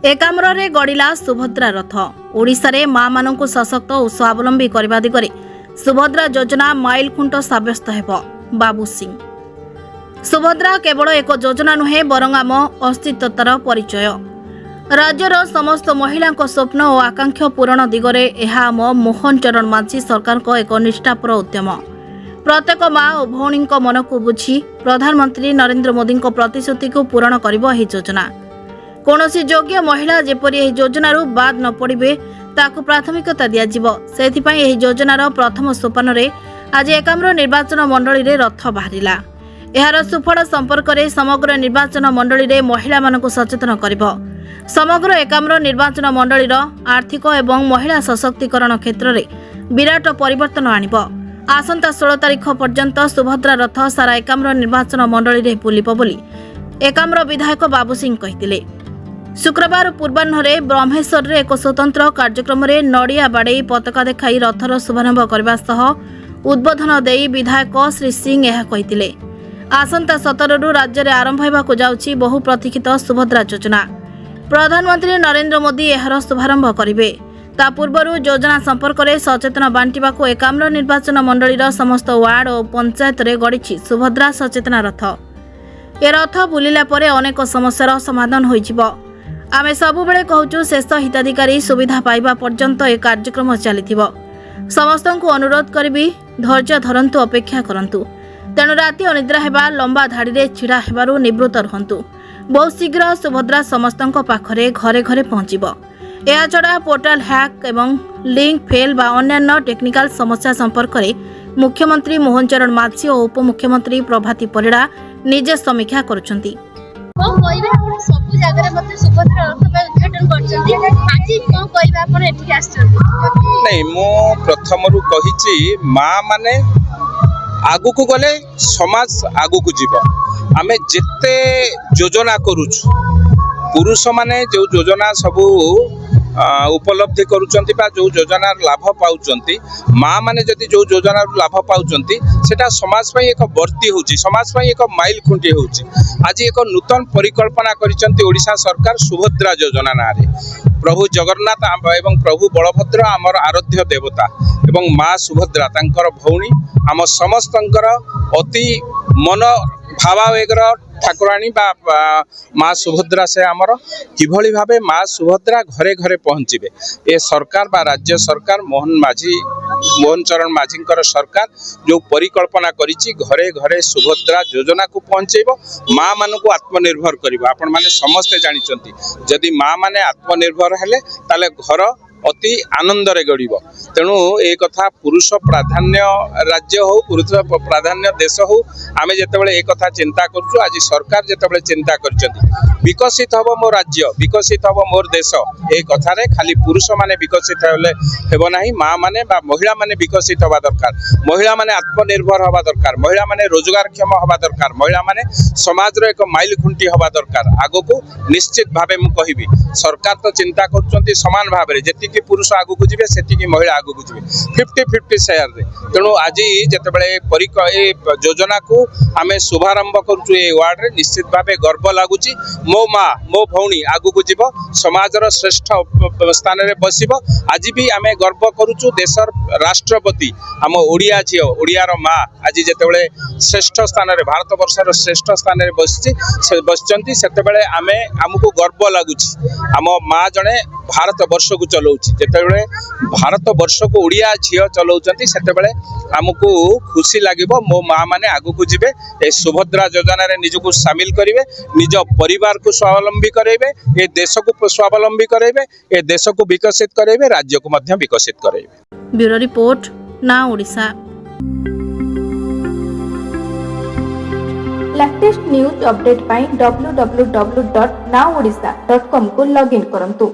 एकाम्रे गड़िला सुभद्रा रथ। ओडिशा रे मां मानकु सशक्त और स्वावलंबी करबा दिगरे सुभद्रा योजना माइल खुंट साब्यस्त हेबो। बाबू सिंह सुभद्रा केवल एक योजना नुहे बरং आम अस्तित्वतार परिचय। राज्यर समस्त महिला स्वप्न और आकांक्षा पूरण दिगरे यह आम मोहन चरण माझी सरकार को एक निष्ठापर उद्यम। प्रत्येक माँ और भौणी मन को बुझी प्रधानमंत्री नरेंद्र मोदी प्रतिश्रुति को पूरण करिबो एही योजना। कौनसी योग्य महिला जेपरी एही योजनारू बाद न पड़े ताकू प्राथमिकता दियाजिबो। सेथिपई एही योजनार प्रथम सोपान रे आज एकाम्र निर्वाचन मंडली रे रथ बाहरिला। एहार सुफल संपर्क में समग्र निर्वाचन मंडली रे महिला मानकु सचेतन करिबो। समग्र एकाम्र निर्वाचन मंडलीर आर्थिक एवं महिला सशक्तिकरण क्षेत्र में विराट परिवर्तन आनिबो। आसंता 16 तारिख पर्यंत सुभद्रा रथ सारा एकाम्र निर्वाचन मंडली रे बुलिबो बोली एकाम्र विधायक बाबू सिंह कहिथिले। शुक्रवार पूर्वाह्न ब्रह्मेश्वर एक स्वतंत्र कार्यक्रम में नड़िया बाड़े पताका देखाई रथर शुभारंभ करने सह उद्बोधन देई विधायक श्री सिंह यह कहिथिले। आसंता 17 रु राज्य में आरंभ होगाकू जाउछि बहु प्रतीक्षित सुभद्रा योजना। प्रधानमंत्री नरेंद्र मोदी एहार शुभारंभ करिवे। ता पूर्व योजना संपर्क में सचेतन बांटिबाकू एकाम्र निर्वाचन मंडलीर समस्त वार्ड और पंचायत रे गड़िछि सुभद्रा सचेतना रथ। ए रथ बुलिला परे अनेक समस्यार समाधान होइजिबो। आमे सबुबेले कहूचु शेष हिताधिकारी सुविधा पाइबा पर्यंत ए कार्यक्रम चलिथिबो। समस्तंकु अनुरोध करिबी धैर्य धरंतु, अपेक्षा करंतु। तेणु राति अनिद्रा हेबा लंबा धाड़ी रे छिड़ा हेबारु निवृत्त रहंतु। बहुत शीघ्र सुभद्रा समस्तंक पाखरे घरे घरे पहुंचिबो। एहा छड़ा पोर्टाल हैक एवं लिंक फेल बा अन्यान्य टेक्निकल समस्या संपर्क में मुख्यमंत्री मोहन चरण माझी और उपमुख्यमंत्री प्रभाती परिड़ा निजे समीक्षा करुछंती। कौन कहबे आपण सब जगह रे मते सुभद्रा रथ पे उद्घाटन करछंती। आज कौन कहबे आपण एठी आछंती? नहीं मो प्रथमरु कहिछि मां माने आगु को गले समाज आगु को जीव। आमे जेते योजना करूछु पुरुष माने जो योजना सबू उपलब्धि करुचंती बा जो योजना लाभ पाउचंती, माँ माने जदि जो योजना लाभ पाउचंती सेटा समाज पई एक वर्ती होची, समाज पई एक माइल खुंटी होची। आज एक नूतन परिकल्पना करिसंती ओडिशा सरकार सुभद्रा योजना नारे। प्रभु जगन्नाथ एवं प्रभु बलभद्र आमर आराध्य देवता एवं माँ सुभद्रा तांकर भौणी आम समस्तंकर अति मन भावावेगर ठाकुराणी बा माँ सुभद्रा से आमर किभली भावे माँ सुभद्रा घरे घरे पहुँचे। ए सरकार बा राज्य सरकार मोहन चरण माझी सरकार जो परिकल्पना करिछि घरे घरे सुभद्रा योजना को पहुँचेब, माँ मान को आत्मनिर्भर कर। आपण माने समस्ते जानिचंती जदि माँ माने आत्मनिर्भर हेले ताले घर अति आनंद रे गड़िब। तेणु ए कथा पुरुष प्राधान्य राज्य हो, पुरुष प्राधान्य देश हो, आमे जेतेबेले ए कथा चिंता करछु। आज सरकार जेतेबेले चिंता करछंती विकसित हबो मो राज्य, विकसित हबो मोर देश, ए कथा रे खाली पुरुष माने विकसित हेले हेबो नाही, मां माने बा महिला माने विकसित हबा दरकार। महिला माने आत्मनिर्भर हबा दरकार, महिला माने रोजगारक्षम हबा दरकार, महिला माने समाज रो एक माइल खुंटी हबा दरकार। आगो को निश्चित भाबे मु कहिबी सरकार तो चिंता करछंती समान भाबरे जेति कि पुरुष आगु को जिवे सेति कि महिला आगु को जिवे 50-50 शेयर रे। तेणु आज जेतेबेले योजना को आमे शुभारंभ करछु ए वार्ड रे निश्चित भाबे गर्व लागुची। मो माँ मो भौणी आगु को जीव, समाजर श्रेष्ठ स्थान रे बसिबो। आज भी आमे गर्व करूछु देशर राष्ट्रपति आम ओडिया झियो ओडियार माँ आज जेतेबेले श्रेष्ठ स्थान रे भारत वर्षर श्रेष्ठ स्थान रे बसचंती सेतेबेले आमे हमकु गर्व लागुची। आम माँ जणे भारत वर्ष को चलाउछि, जेतेबेले भारत वर्ष को ओडिया झियो चलाउचंती सेतेबेले हमकु खुशी लागिबो। मो माँ माने आगु को जिवे ए सुभद्रा योजना रे निजको शामिल करिवे, निज परिवार को स्वावलंबी करेबे, ए देश को स्वावलंबी करेबे, ए देश को विकसित करेबे, राज्य को मध्य विकसित करेबे। ब्यूरो रिपोर्ट ना ओडिशा। लेटेस्ट न्यूज अपडेट पाई www.naodisha.com को लॉगिन करंतु।